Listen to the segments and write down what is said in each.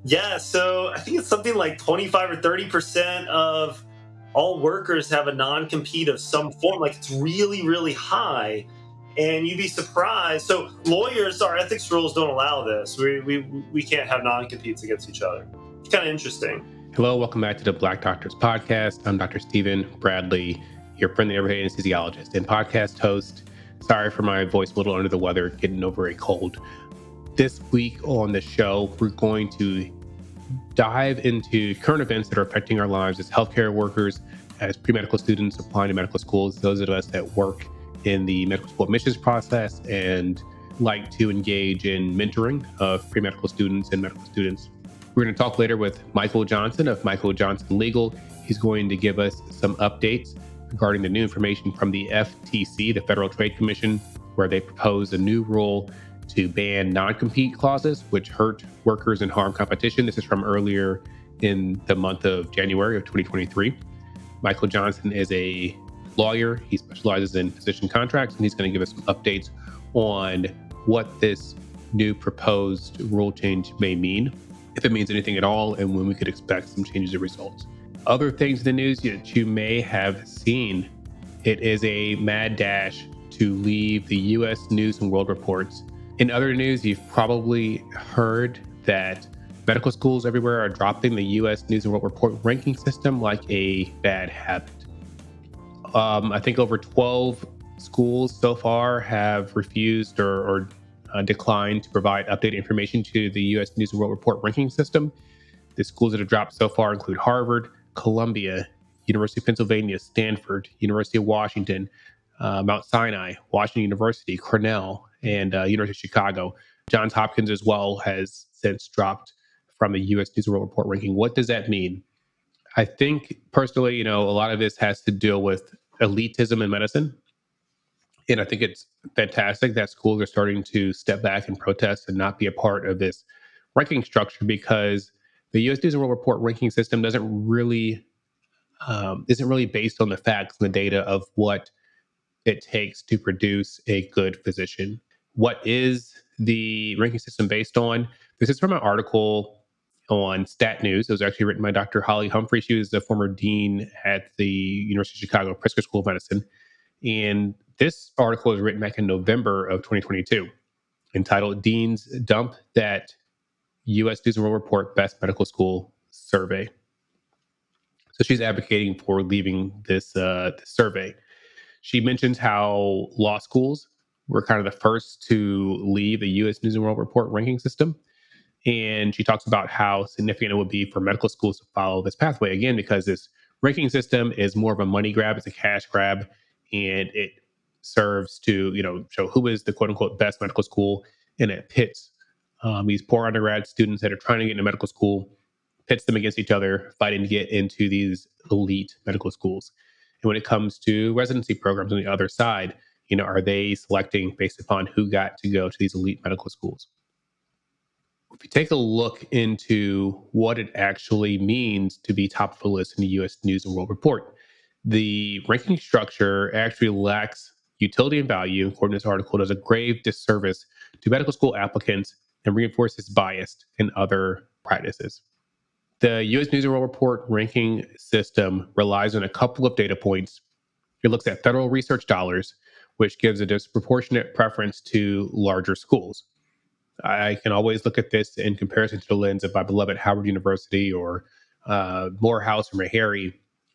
Yeah, so I think it's something like 25 or 30% of all workers have a non-compete of some form. Like it's really, really high. And you'd be surprised. So lawyers, our ethics rules don't allow this. We can't have non-competes against each other. It's kind of interesting. Hello, welcome back to the Black Doctors Podcast. I'm Dr. Stephen Bradley, your friendly neighborhood anesthesiologist and podcast host. Sorry for my voice, a little under the weather, getting over a cold. This week on the show, we're going to dive into current events that are affecting our lives as healthcare workers, as pre-medical students applying to medical schools, those of us that work in the medical school admissions process and like to engage in mentoring of pre-medical students and medical students. We're going to talk later with Michael Johnson of Michael Johnson Legal. He's going to give us some updates regarding the new information from the FTC, the Federal Trade Commission, where they proposed a new rule to ban non-compete clauses, which hurt workers and harm competition. This is from earlier in the month of January of 2023. Michael Johnson is a lawyer. He specializes in physician contracts, and he's going to give us some updates on what this new proposed rule change may mean, if it means anything at all, and when we could expect some changes or results. Other things in the news that you may have seen, it is a mad dash to leave the U.S. News and World Reports. In other news, you've probably heard that medical schools everywhere are dropping the U.S. News and World Report ranking system like a bad habit. I think over 12 schools so far have refused or declined to provide updated information to the U.S. News and World Report ranking system. The schools that have dropped so far include Harvard, Columbia, University of Pennsylvania, Stanford, University of Washington, Mount Sinai, Washington University, Cornell, and University of Chicago. Johns Hopkins as well has since dropped from the U.S. News and World Report ranking. What does that mean? I think personally, a lot of this has to deal with elitism in medicine. And I think it's fantastic that schools are starting to step back and protest and not be a part of this ranking structure, because the U.S. News and World Report ranking system isn't really based on the facts and the data of what it takes to produce a good physician. What is the ranking system based on? This is from an article on Stat News. It was actually written by Dr. Holly Humphrey. She was the former dean at the University of Chicago Pritzker School of Medicine. And this article was written back in November of 2022, entitled Deans Dump That U.S. News and World Report Best Medical School Survey. So she's advocating for leaving this survey. She mentions how law schools were kind of the first to leave the U.S. News and World Report ranking system. And she talks about how significant it would be for medical schools to follow this pathway, again, because this ranking system is more of a money grab. It's a cash grab, and it serves to, show who is the quote unquote best medical school. And it pits these poor undergrad students that are trying to get into medical school, pits them against each other, fighting to get into these elite medical schools. And when it comes to residency programs on the other side, are they selecting based upon who got to go to these elite medical schools? If you take a look into what it actually means to be top of the list in the U.S. News and World Report, the ranking structure actually lacks utility and value, according to this article, does a grave disservice to medical school applicants and reinforces bias in other practices. The U.S. News and World Report ranking system relies on a couple of data points. It looks at federal research dollars, which gives a disproportionate preference to larger schools. I can always look at this in comparison to the lens of my beloved Howard University or Morehouse or Meharry,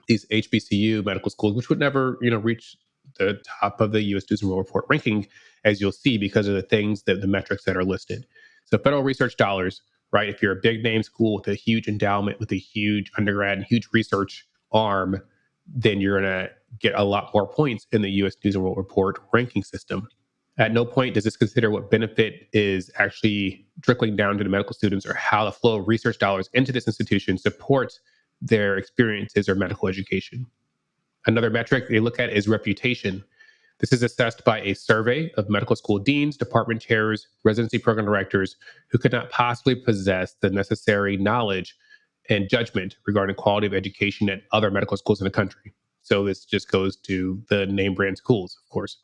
these HBCU medical schools, which would never, reach the top of the U.S. News and World Report ranking, as you'll see, because of the metrics that are listed. So federal research dollars, right? If you're a big name school with a huge endowment, with a huge undergrad and huge research arm, then you're going to get a lot more points in the U.S. News and World Report ranking system. At no point does this consider what benefit is actually trickling down to the medical students, or how the flow of research dollars into this institution supports their experiences or medical education. Another metric they look at is reputation. This is assessed by a survey of medical school deans, department chairs, residency program directors who could not possibly possess the necessary knowledge and judgment regarding quality of education at other medical schools in the country. So this just goes to the name brand schools, of course.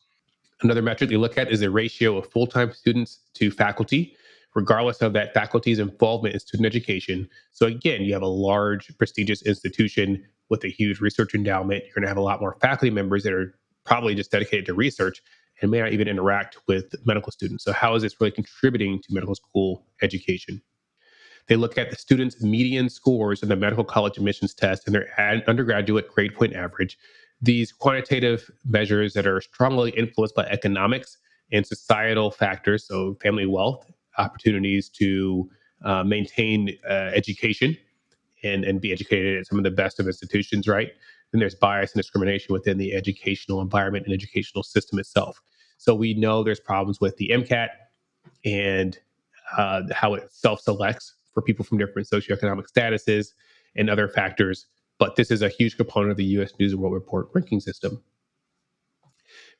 Another metric they look at is the ratio of full-time students to faculty, regardless of that faculty's involvement in student education. So again, you have a large, prestigious institution with a huge research endowment. You're going to have a lot more faculty members that are probably just dedicated to research and may not even interact with medical students. So how is this really contributing to medical school education? They look at the students' median scores in the medical college admissions test and their undergraduate grade point average. These quantitative measures that are strongly influenced by economics and societal factors, so family wealth, opportunities to maintain education and be educated at some of the best of institutions, right? Then there's bias and discrimination within the educational environment and educational system itself. So we know there's problems with the MCAT and how it self-selects for people from different socioeconomic statuses and other factors. But this is a huge component of the U.S. News and World Report ranking system.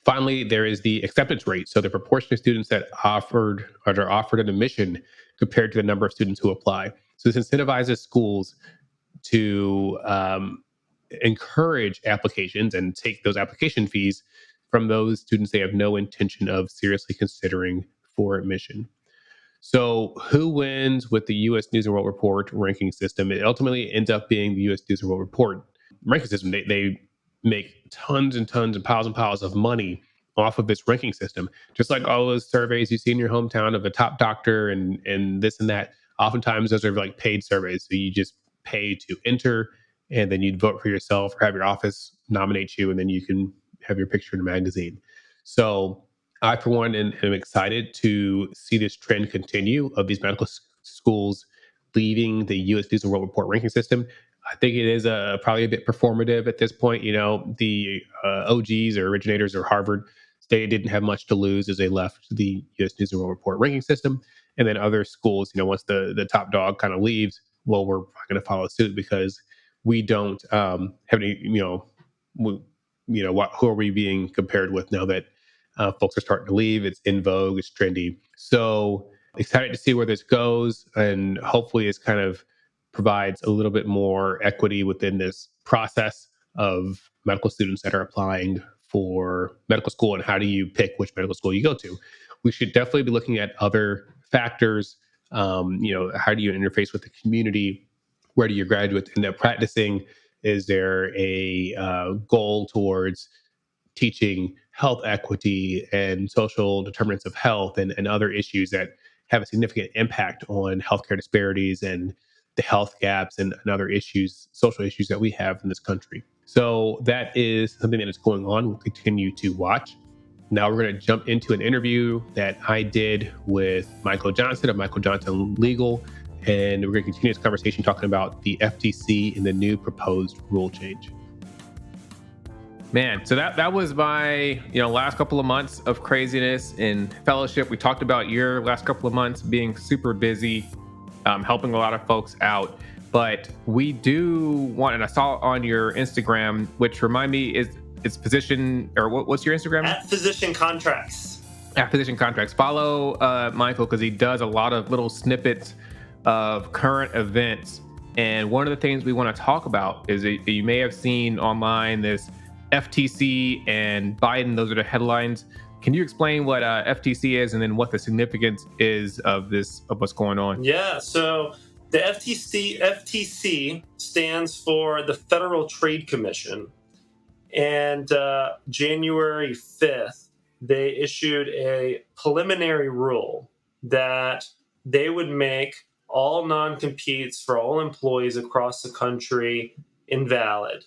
Finally, there is the acceptance rate. So the proportion of students that are offered an admission compared to the number of students who apply. So this incentivizes schools to encourage applications and take those application fees from those students they have no intention of seriously considering for admission. So, who wins with the U.S. News and World Report ranking system? It ultimately ends up being the U.S. News and World Report ranking system. They make tons and piles of money off of this ranking system. Just like all those surveys you see in your hometown of a top doctor and this and that. Oftentimes, those are like paid surveys. So you just pay to enter, and then you'd vote for yourself or have your office nominate you, and then you can have your picture in a magazine. So I, for one, am excited to see this trend continue of these medical schools leaving the U.S. News and World Report ranking system. I think it is probably a bit performative at this point. You know, the OGs or originators or Harvard, they didn't have much to lose as they left the U.S. News and World Report ranking system. And then other schools, you know, once the top dog kind of leaves, well, we're going to follow suit because we don't have any, who are we being compared with now that folks are starting to leave? It's in vogue, it's trendy. So excited to see where this goes. And hopefully it's kind of provides a little bit more equity within this process of medical students that are applying for medical school and how do you pick which medical school you go to. We should definitely be looking at other factors. How do you interface with the community? Where do your graduates end up practicing? Is there a goal towards teaching health equity and social determinants of health and other issues that have a significant impact on healthcare disparities and the health gaps and other issues, social issues that we have in this country. So that is something that is going on. We'll continue to watch. Now we're going to jump into an interview that I did with Michael Johnson of Michael Johnson Legal. And we're going to continue this conversation talking about the FTC and the new proposed rule change. Man, so that was my last couple of months of craziness in fellowship. We talked about your last couple of months being super busy, helping a lot of folks out. But we do want, and I saw on your Instagram, which remind me it's physician, or what's your Instagram? At Physician Contracts. At Physician Contracts. Follow Michael because he does a lot of little snippets of current events. And one of the things we want to talk about is that you may have seen online this FTC and Biden. Those are the headlines. Can you explain what FTC is and then what the significance is of what's going on? Yeah, so the FTC stands for the Federal Trade Commission. And January 5th, they issued a preliminary rule that they would make all non-competes for all employees across the country invalid.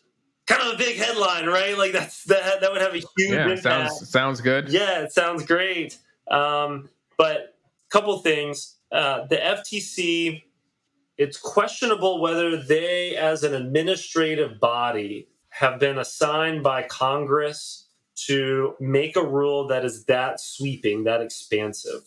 Kind of a big headline, right? Like that would have a huge impact. Sounds good. Yeah, it sounds great. But a couple things. The FTC, it's questionable whether they, as an administrative body, have been assigned by Congress to make a rule that is that sweeping, that expansive.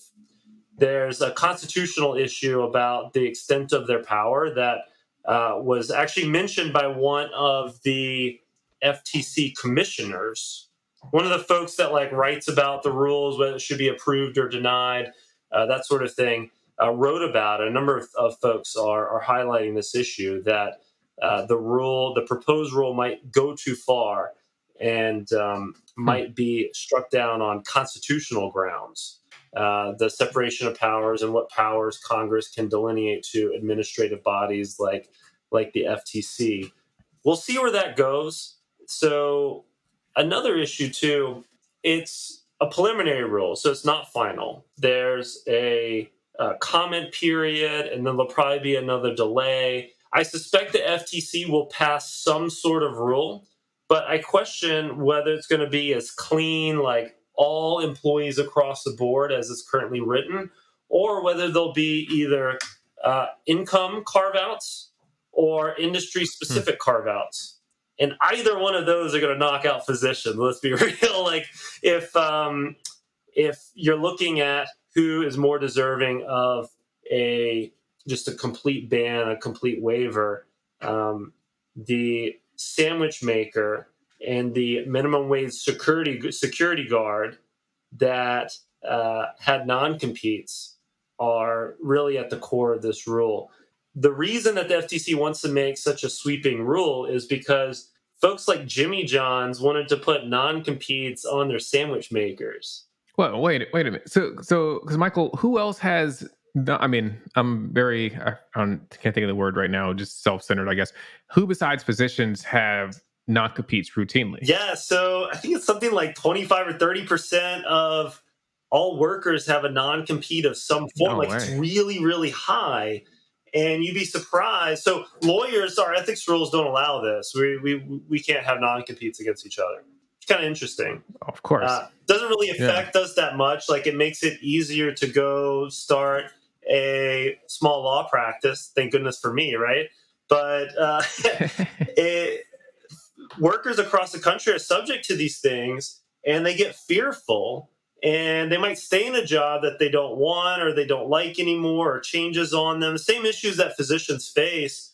There's a constitutional issue about the extent of their power that was actually mentioned by one of the FTC commissioners, one of the folks that writes about the rules, whether it should be approved or denied, that sort of thing, wrote about it. A number of folks are highlighting this issue that the proposed rule might go too far and might be struck down on constitutional grounds. the separation of powers and what powers Congress can delineate to administrative bodies like the FTC. We'll see where that goes. So another issue too, it's a preliminary rule, so it's not final. There's a comment period, and then there'll probably be another delay. I suspect the FTC will pass some sort of rule, but I question whether it's going to be as clean, like all employees across the board as it's currently written, or whether there'll be either income carve-outs or industry-specific carve-outs. And either one of those are going to knock out physicians. Let's be real. Like if you're looking at who is more deserving of just a complete ban, a complete waiver, the sandwich maker and the minimum wage security guard that had non-competes are really at the core of this rule. The reason that the FTC wants to make such a sweeping rule is because folks like Jimmy John's wanted to put non-competes on their sandwich makers. Well, wait a minute. So, because Michael, who else has? I mean, I can't think of the word right now. Just self-centered, I guess. Who besides physicians have non-competes routinely? Yeah, so I think it's something like 25 or 30% of all workers have a non-compete of some form. It's really, really high. And you'd be surprised. So lawyers, our ethics rules don't allow this. We can't have non-competes against each other. It's kind of interesting. Of course. Doesn't really affect us that much. Like it makes it easier to go start a small law practice. Thank goodness for me, right? But workers across the country are subject to these things, and they get fearful. And they might stay in a job that they don't want or they don't like anymore, or changes on them. The same issues that physicians face,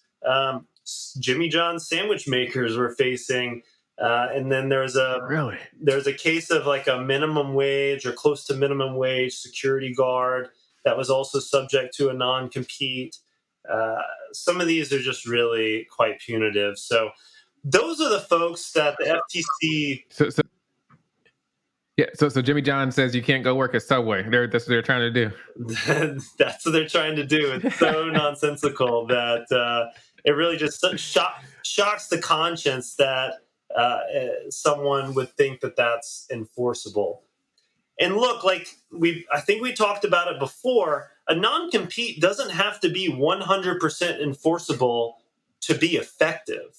Jimmy John's sandwich makers were facing. And then there's a case of like a minimum wage or close to minimum wage security guard that was also subject to a non-compete. Some of these are just really quite punitive. So those are the folks that the FTC... So Jimmy John says you can't go work at Subway. That's what they're trying to do. That's what they're trying to do. It's so nonsensical that it really just shocks the conscience that someone would think that that's enforceable. And look, I think we talked about it before. A non-compete doesn't have to be 100% enforceable to be effective.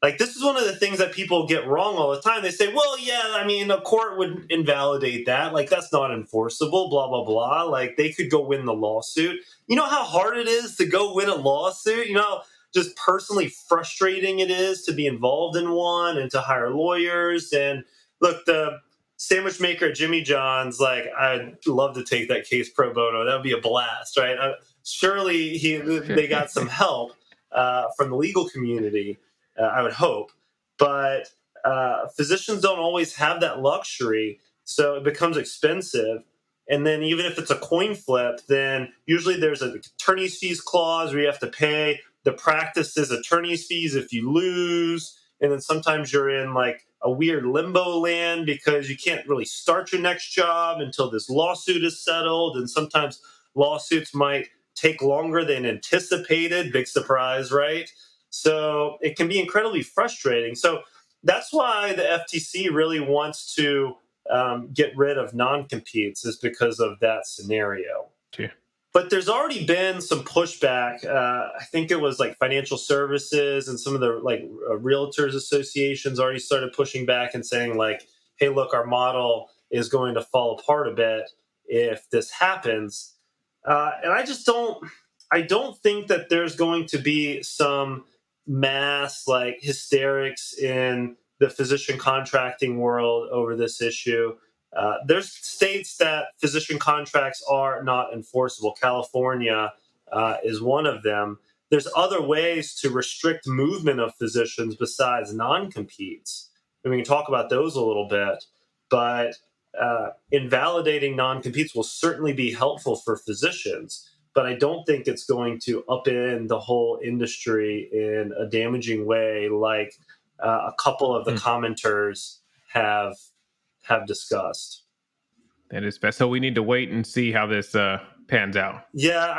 Like, this is one of the things that people get wrong all the time. They say, well, yeah, I mean, a court would invalidate that. Like, that's not enforceable, blah, blah, blah. Like, they could go win the lawsuit. You know how hard it is to go win a lawsuit? You know how just personally frustrating it is to be involved in one and to hire lawyers? And look, the sandwich maker at Jimmy John's, like, I'd love to take that case pro bono. That would be a blast, right? Surely they got some help from the legal community. I would hope, but physicians don't always have that luxury, so it becomes expensive. And then even if it's a coin flip, then usually there's an attorney's fees clause where you have to pay the practice's attorney's fees if you lose. And then sometimes you're in like a weird limbo land because you can't really start your next job until this lawsuit is settled. And sometimes lawsuits might take longer than anticipated. Big surprise, right? So it can be incredibly frustrating. So that's why the FTC really wants to get rid of non-competes, is because of that scenario. Yeah. But there's already been some pushback. I think it was like financial services and some of the realtors associations already started pushing back and saying like, hey, look, our model is going to fall apart a bit if this happens. And I don't think that there's going to be some mass hysterics in the physician contracting world over this issue. There's states that physician contracts are not enforceable. California is one of them. There's other ways to restrict movement of physicians besides non-competes. And we can talk about those a little bit, but invalidating non-competes will certainly be helpful for physicians. But I don't think it's going to upend the whole industry in a damaging way like a couple of the commenters have discussed. That is best. So we need to wait and see how this pans out. Yeah,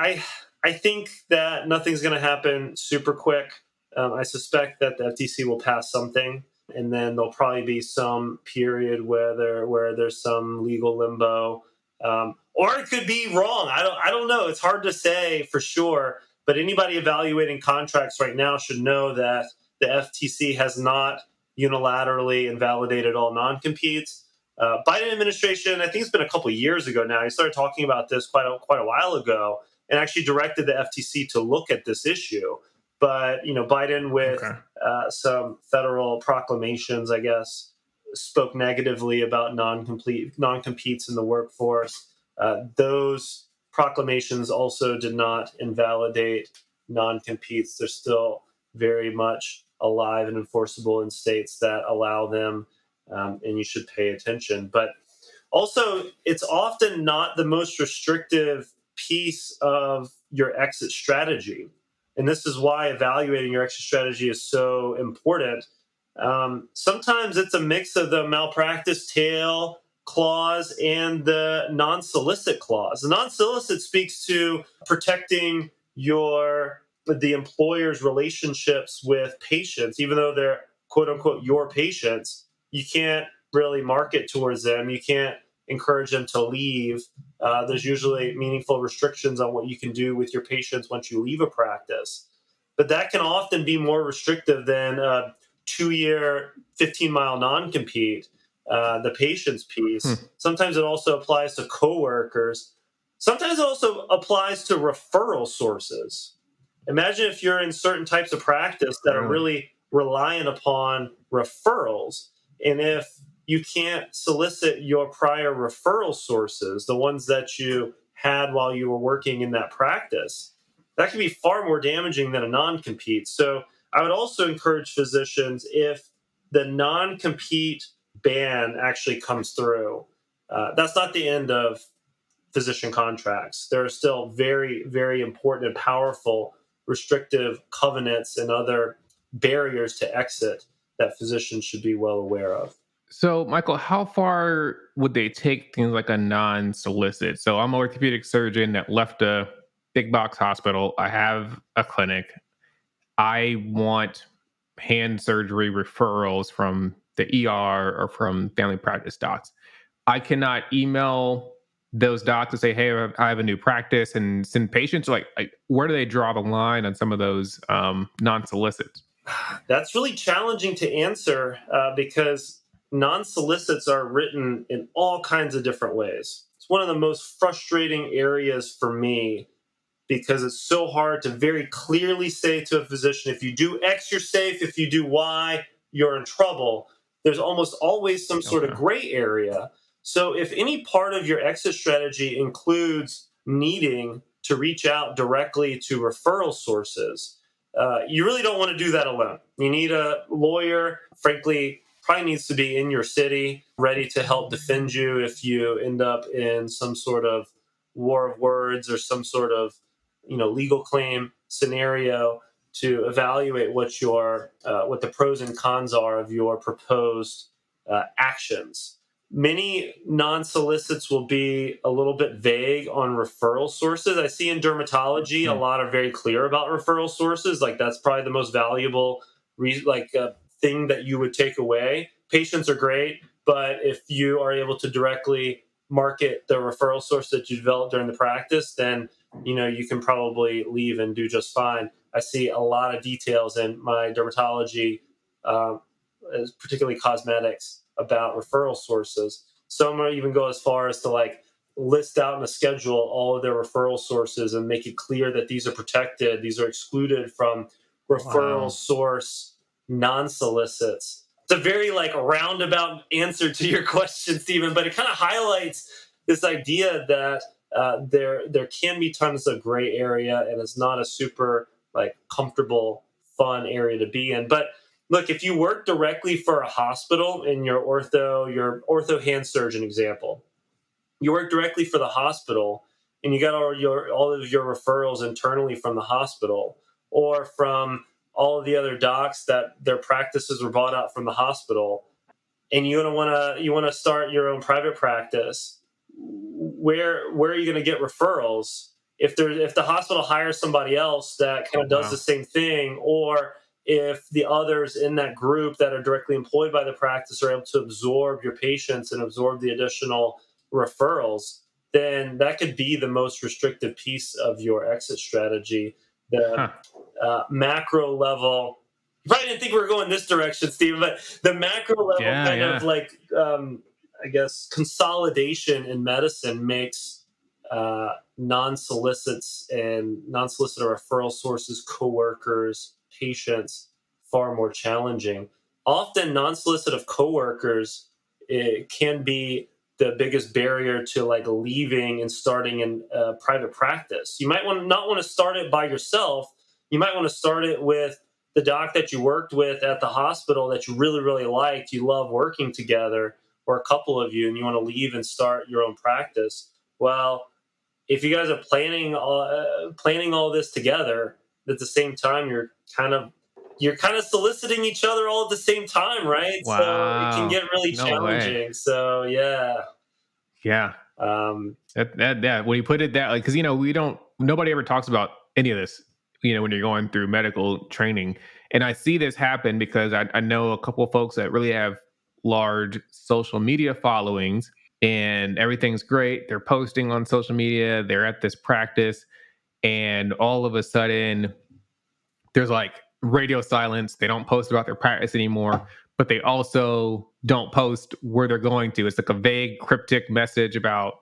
I think that nothing's going to happen super quick. I suspect that the FTC will pass something, and then there'll probably be some period where there's some legal limbo, or it could be wrong. I don't know. It's hard to say for sure. But anybody evaluating contracts right now should know that the FTC has not unilaterally invalidated all non-competes. Biden administration, I think it's been a couple of years ago now. He started talking about this quite a while ago, and actually directed the FTC to look at this issue. But Biden, with some federal proclamations, I guess, spoke negatively about non-competes in the workforce. Those proclamations also did not invalidate non-competes. They're still very much alive and enforceable in states that allow them, and you should pay attention. But also, it's often not the most restrictive piece of your exit strategy. And this is why evaluating your exit strategy is so important. Sometimes it's a mix of the malpractice tail clause and the non-solicit clause. The non-solicit speaks to protecting the employer's relationships with patients, even though they're quote unquote your patients. You can't really market towards them. You can't encourage them to leave. There's usually meaningful restrictions on what you can do with your patients once you leave a practice. But that can often be more restrictive than a 2-year, 15-mile non-compete, the patient's piece. Sometimes it also applies to coworkers. Sometimes it also applies to referral sources. Imagine if you're in certain types of practice that are really reliant upon referrals. And if you can't solicit your prior referral sources, the ones that you had while you were working in that practice, that can be far more damaging than a non-compete. So I would also encourage physicians, if the non-compete ban actually comes through, that's not the end of physician contracts. There are still very, very important and powerful restrictive covenants and other barriers to exit that physicians should be well aware of. So, Michael, how far would they take things like a non-solicit? So I'm an orthopedic surgeon that left a big box hospital. I have a clinic. I want hand surgery referrals from the ER or from family practice docs. I cannot email those docs to say, hey, I have a new practice and send patients. Like where do they draw the line on some of those non-solicits? That's really challenging to answer because non-solicits are written in all kinds of different ways. It's one of the most frustrating areas for me because it's so hard to very clearly say to a physician, if you do X, you're safe. If you do Y, you're in trouble. There's almost always some sort of gray area. So if any part of your exit strategy includes needing to reach out directly to referral sources, you really don't want to do that alone. You need a lawyer, frankly, probably needs to be in your city, ready to help defend you if you end up in some sort of war of words or some sort of legal claim scenario, to evaluate what the pros and cons are of your proposed actions. Many non-solicits will be a little bit vague on referral sources. I see in dermatology, a lot are very clear about referral sources. Like that's probably the most valuable thing that you would take away. Patients are great, but if you are able to directly market the referral source that you developed during the practice, then you can probably leave and do just fine. I see a lot of details in my dermatology, particularly cosmetics, about referral sources. Some might even go as far as to list out in a schedule all of their referral sources and make it clear that these are protected, these are excluded from referral source non-solicits. It's a very roundabout answer to your question, Stephen, but it kind of highlights this idea that there can be tons of gray area, and it's not a super comfortable, fun area to be in. But look, if you work directly for a hospital in your ortho hand surgeon example, you work directly for the hospital and you got all of your referrals internally from the hospital or from all of the other docs that their practices were bought out from the hospital, and you want to start your own private practice. where are you going to get referrals if the hospital hires somebody else that kind of does the same thing, or if the others in that group that are directly employed by the practice are able to absorb your patients and absorb the additional referrals, then that could be the most restrictive piece of your exit strategy. The macro level, you probably didn't think we were going this direction, Steve, but the macro level of like, I guess, consolidation in medicine makes non-solicited referral sources, coworkers, patients far more challenging. Often non-solicited coworkers, it can be the biggest barrier to like leaving and starting in private practice. You might not want to start it by yourself. You might want to start it with the doc that you worked with at the hospital that you really, really liked. You love working together, or a couple of you, and you want to leave and start your own practice. Well, if you guys are planning all this together at the same time, you're kind of soliciting each other all at the same time, right? Wow. So it can get really challenging. Way. So yeah. When you put it that, like, because nobody ever talks about any of this, when you're going through medical training, and I see this happen because I know a couple of folks that really have large social media followings, and everything's great. They're posting on social media. They're at this practice, and all of a sudden, there's like radio silence. They don't post about their practice anymore, but they also don't post where they're going to. It's like a vague, cryptic message about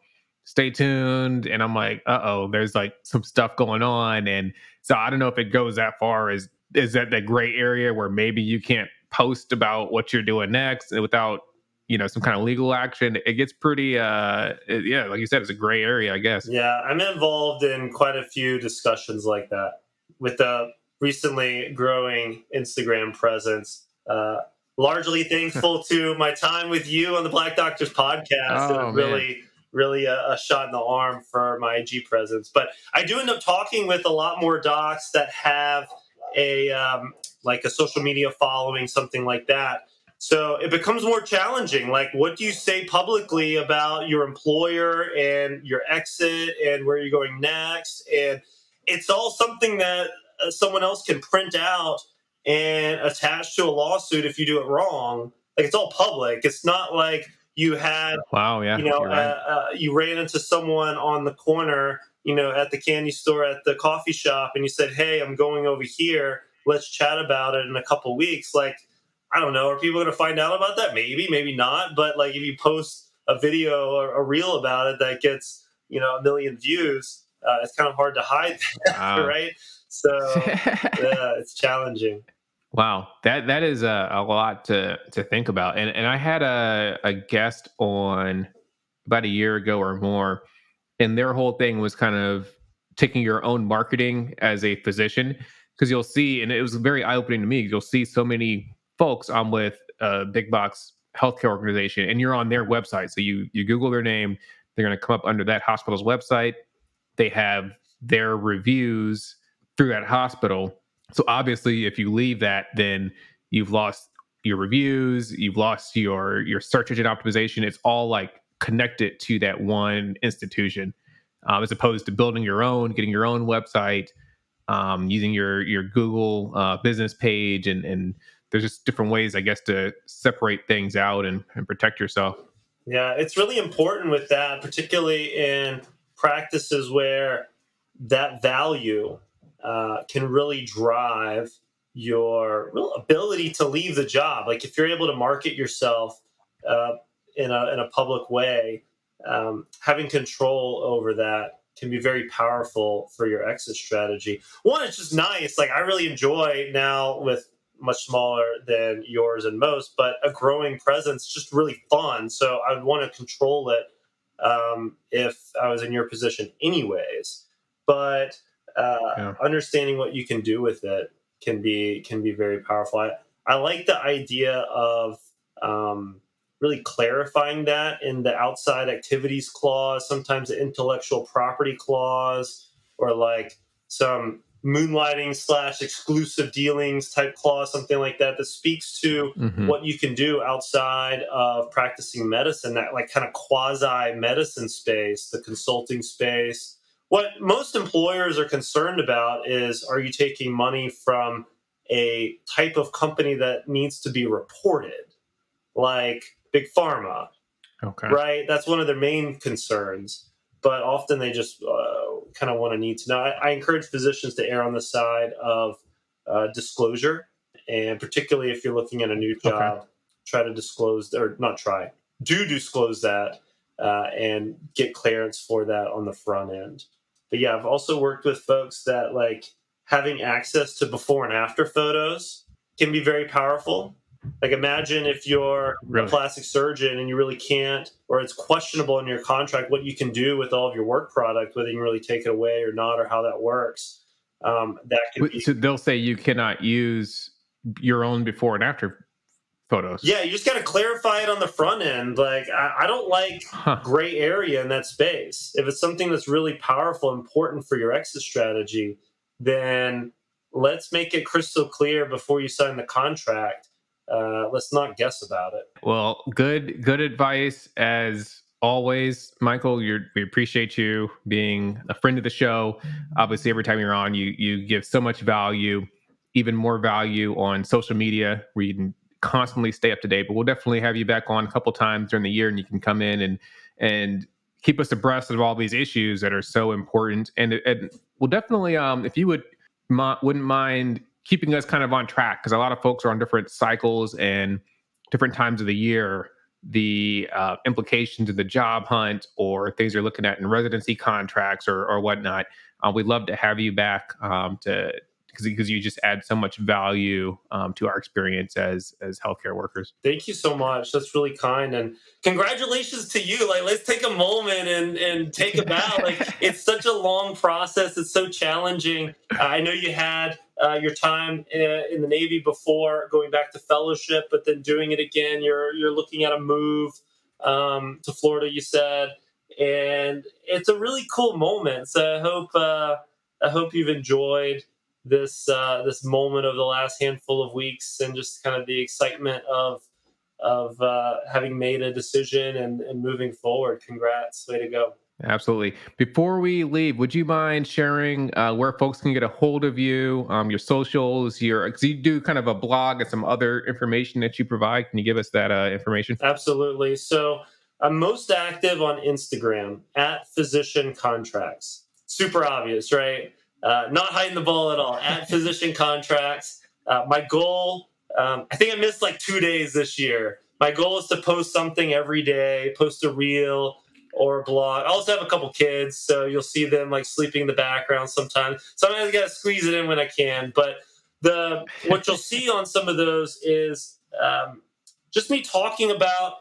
stay tuned. And I'm like, there's like some stuff going on. And so I don't know if it goes that far. Is that gray area where maybe you can't post about what you're doing next without, some kind of legal action? It gets pretty, like you said, it's a gray area, I guess. Yeah, I'm involved in quite a few discussions like that with the recently growing Instagram presence. Largely thankful to my time with you on the Black Doctors podcast. Really a shot in the arm for my IG presence. But I do end up talking with a lot more docs that have a social media following, something like that. So it becomes more challenging. Like, what do you say publicly about your employer and your exit and where you're going next? And it's all something that someone else can print out and attach to a lawsuit if you do it wrong. Like, it's all public. It's not like you had, you ran into someone on the corner, at the candy store, at the coffee shop, and you said, "Hey, I'm going over here. Let's chat about it in a couple weeks." Like, I don't know. Are people going to find out about that? Maybe, maybe not. But like, if you post a video or a reel about it that gets, 1 million views, it's kind of hard to hide that, right? So it's challenging. Wow, that is a lot to think about. And I had a guest on about a year ago or more, and their whole thing was kind of taking your own marketing as a physician, because you'll see, and it was very eye-opening to me, you'll see so many folks. I'm with a big box healthcare organization, and you're on their website. So you Google their name, they're going to come up under that hospital's website. They have their reviews through that hospital. So obviously, if you leave that, then you've lost your reviews, you've lost your search engine optimization. It's all like connected to that one institution, as opposed to building your own, getting your own website, using your Google business page, and there's just different ways, I guess, to separate things out and protect yourself. Yeah, it's really important with that, particularly in practices where that value can really drive your real ability to leave the job. Like, if you're able to market yourself in a public way, having control over that can be very powerful for your exit strategy. One, it's just nice. Like, I really enjoy now, with much smaller than yours and most, but a growing presence, just really fun. So I'd want to control it if I was in your position anyways. But understanding what you can do with it can be very powerful. I like the idea of really clarifying that in the outside activities clause, sometimes the intellectual property clause, or like some moonlighting / exclusive dealings type clause, something like that, that speaks to what you can do outside of practicing medicine, that like kind of quasi medicine space, the consulting space. What most employers are concerned about is, are you taking money from a type of company that needs to be reported, like big pharma, right? That's one of their main concerns. But often they just kind of want to need to know. I encourage physicians to err on the side of disclosure, and particularly if you're looking at a new job, try to disclose, or not try, do disclose that and get clearance for that on the front end. But yeah, I've also worked with folks that like having access to before and after photos can be very powerful. Like imagine if you're a plastic surgeon and you really can't, or it's questionable in your contract what you can do with all of your work product, whether you can really take it away or not, or how that works. That can be. So they'll say you cannot use your own before and after photos. Yeah, you just got to clarify it on the front end. Like I don't like gray area in that space. If it's something that's really powerful, important for your exit strategy, then let's make it crystal clear before you sign the contract. Let's not guess about it. Well, good advice as always, Michael. We appreciate you being a friend of the show. Obviously, every time you're on, you give so much value, even more value on social media, where you can constantly stay up to date. But we'll definitely have you back on a couple times during the year, and you can come in and keep us abreast of all these issues that are so important. And we'll definitely, if you wouldn't mind keeping us kind of on track, because a lot of folks are on different cycles and different times of the year, the implications of the job hunt or things you're looking at in residency contracts or whatnot. We'd love to have you back because you just add so much value to our experience as healthcare workers. Thank you so much. That's really kind, and congratulations to you. Like, let's take a moment and take a bow. Like, it's such a long process. It's so challenging. I know you had your time in the Navy before going back to fellowship, but then doing it again. You're looking at a move to Florida, you said, and it's a really cool moment. So I hope you've enjoyed this moment of the last handful of weeks, and just kind of the excitement of having made a decision and moving forward. Congrats, way to go. Absolutely. Before we leave, would you mind sharing where folks can get a hold of you, your socials, because you do kind of a blog and some other information that you provide. Can you give us that information? Absolutely. So I'm most active on Instagram at Physician Contracts. Super obvious, right? Not hiding the ball at all. At Physician Contracts. My goal, I think I missed like 2 days this year. My goal is to post something every day, post a reel or a blog. I also have a couple kids, so you'll see them like sleeping in the background sometimes. Sometimes I got to squeeze it in when I can. But what you'll see on some of those is just me talking about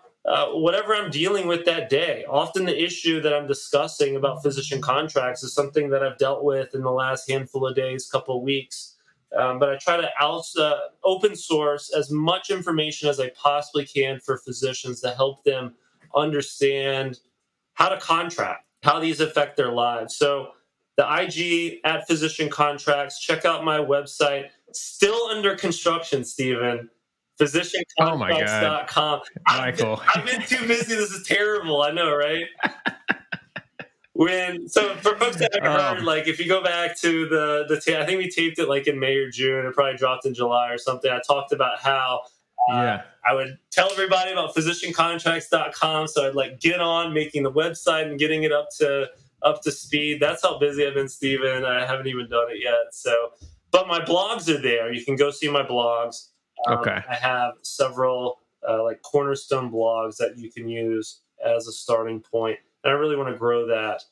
whatever I'm dealing with that day. Often the issue that I'm discussing about physician contracts is something that I've dealt with in the last handful of days, couple of weeks. But I try to open source as much information as I possibly can for physicians to help them understand how to contract, how these affect their lives. So the IG at Physician Contracts, check out my website. Still under construction, Stephen. PhysicianContracts.com. Michael. I've been too busy. This is terrible. I know, right? So for folks that haven't heard, like if you go back to I think we taped it like in May or June. It probably dropped in July or something. I talked about how I would tell everybody about PhysicianContracts.com. So I'd like get on making the website and getting it up to speed. That's how busy I've been, Stephen. I haven't even done it yet. So, but my blogs are there. You can go see my blogs. I have several like cornerstone blogs that you can use as a starting point. And I really want to grow that,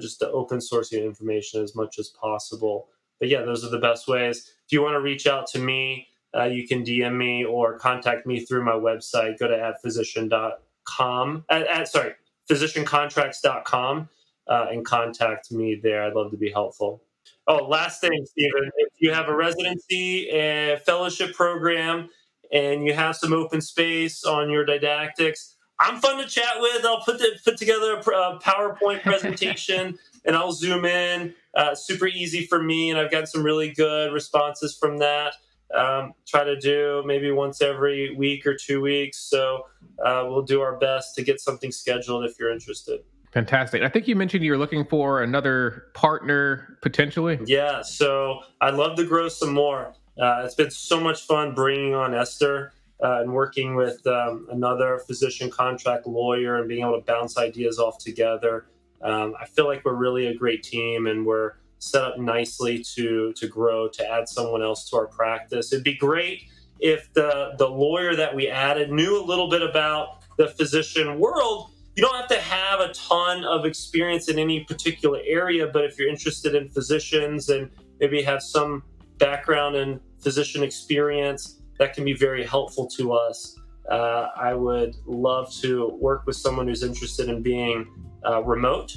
just to open source your information as much as possible. But yeah, those are the best ways. If you want to reach out to me, you can DM me or contact me through my website. Go to @physician.com, physiciancontracts.com, and contact me there. I'd love to be helpful. Oh, last thing, Stephen, if you have a residency and fellowship program and you have some open space on your didactics, I'm fun to chat with. I'll put together a PowerPoint presentation and I'll zoom in. Super easy for me, and I've got some really good responses from that. Try to do maybe once every week or 2 weeks. So we'll do our best to get something scheduled if you're interested. Fantastic. I think you mentioned you're looking for another partner potentially. Yeah, so I'd love to grow some more. It's been so much fun bringing on Esther and working with another physician contract lawyer and being able to bounce ideas off together. I feel like we're really a great team, and we're set up nicely to grow, to add someone else to our practice. It'd be great if the lawyer that we added knew a little bit about the physician world. You don't have to have a ton of experience in any particular area, but if you're interested in physicians and maybe have some background in physician experience, that can be very helpful to us. I would love to work with someone who's interested in being remote.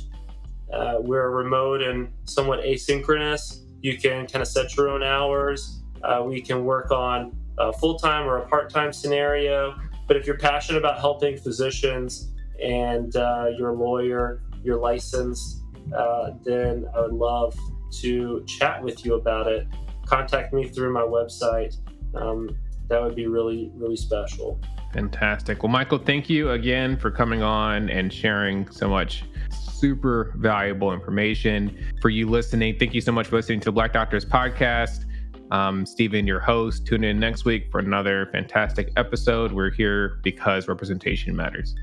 We're remote and somewhat asynchronous. You can kind of set your own hours. We can work on a full-time or a part-time scenario. But if you're passionate about helping physicians and you're a lawyer, you're licensed, then I would love to chat with you about it. Contact me through my website. That would be really, really special. Fantastic. Well, Michael, thank you again for coming on and sharing so much super valuable information. For you listening, thank you so much for listening to the Black Doctors Podcast. Stephen, your host. Tune in next week for another fantastic episode. We're here because representation matters.